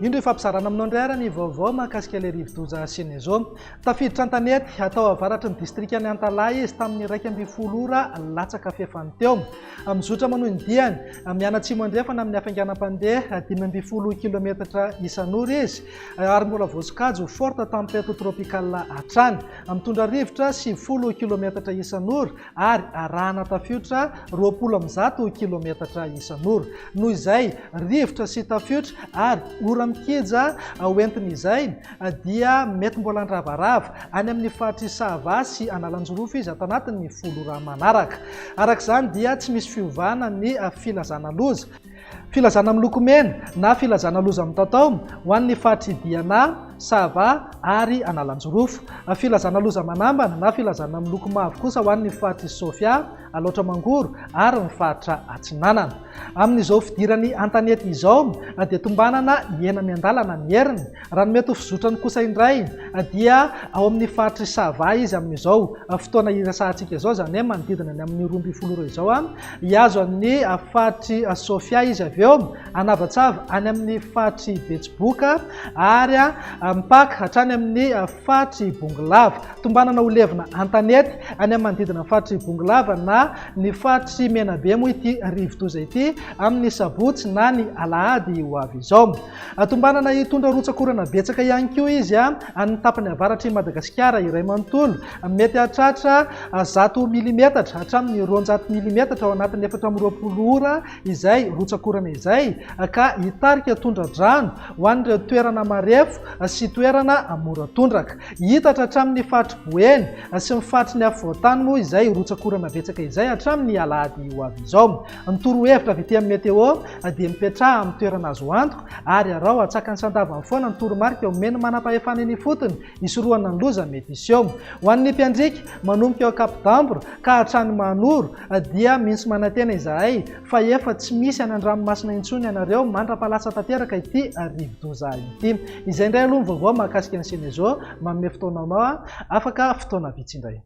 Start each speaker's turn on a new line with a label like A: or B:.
A: Indro ifampizarana aminao indray ara ny vaovao mahakasika ilay rivo-doza Senezo. Tafiditra an-tanety atao avaratry ny distrikan'ny Antalahy izy tamin'ny 1:12 ora latsaka fefany teo. Mizotra manohy ny diany mianatsimo andrefana amin'ny hafainganam-pandeha 5:20 kilometatra isan'ora izy ary mbola voasokajy forte tempête tropicale hatrany mitondra rivotra 70 kilometatra isan'ora ary arahana tafiotra 20 kilometatra isan'ora. Noho izay rivotra sy tafiotra ary ora mikija hoentin'izay dia mety mbola andravarava any amin'ny faritry Sahava sy Analanjorofo izy ato anatin'ny 10 ora manaraka. Arak'izany dia tsy misy fiovana ny filazana loza. Filazana miloko mena na filazana loza mitatao ho an'ny faritry Diana, Sahava ary Analanjorofo. Filazana loza manambana na filazana miloko mavo kosa ho an'ny faritry Sofia, Alaotra Mangoro ary ny faritra Atsinanana. Amin'izao fidirany an-tanety izao dia tombanana hena miandalana ny heriny. Raha ny mety ho fizotrany kosa indray dia ao amin'ny faritry Sahava izy amin'izao fotoana irasantsika izao, zany hoe manodidina ny amin'ny 12 ora izao hiazo amin'ny faritry Sofia izy avy eo anavatsava any amin'ny faritry Betsiboka ary mipaka hatrany amin'ny faritry Bongolava. Tombanana ho levina an-tanety any amin'ny manodidina faritry Bongolava na ny faritry Menabe moa ity rivo-doza ity amin'ny sabotsy na ny alahady ho avy izao. Tombanana hitondra rotsakorana betsaka ihany koa izy amin'ny tapany avaratry Madagasikara iray manontolo mety hatratra 100 milimetatra hatramin'ny 200 milimetatra ao anatin'ny 420 ora izay rotsakorana izay ka hitarika tondra-drano ho an'ireo toerana marefo sy toerana mora-tondraka. Hitatra hatramin'ny faritry Boeny sy ny faritry ny afovoantany moa izay rotsakorana betsaka izay hatramin'ny alahady ho avy izao. Ny torohevitra avy ety amin'ny meteo dia mipetraha amin'ny toerana azo antoka ary arao atsakany sandavany foana ny toromarika omeny manam-pahefana eny fotony isorohana ny loza mety iseho. Ho an'ny mpiandrika manomboka eo Cap d'Ambre ka hatrany Manoro dia misy manantena izahay fa efa tsy misy any an-dranomasina intsony ianareo mandra-pahalatsa tanteraka ity rivo-doza ity. Izay indray aloha ny vaovao mahakasika ny Senezo manome fotoananao afaka fotoana vitsy indray.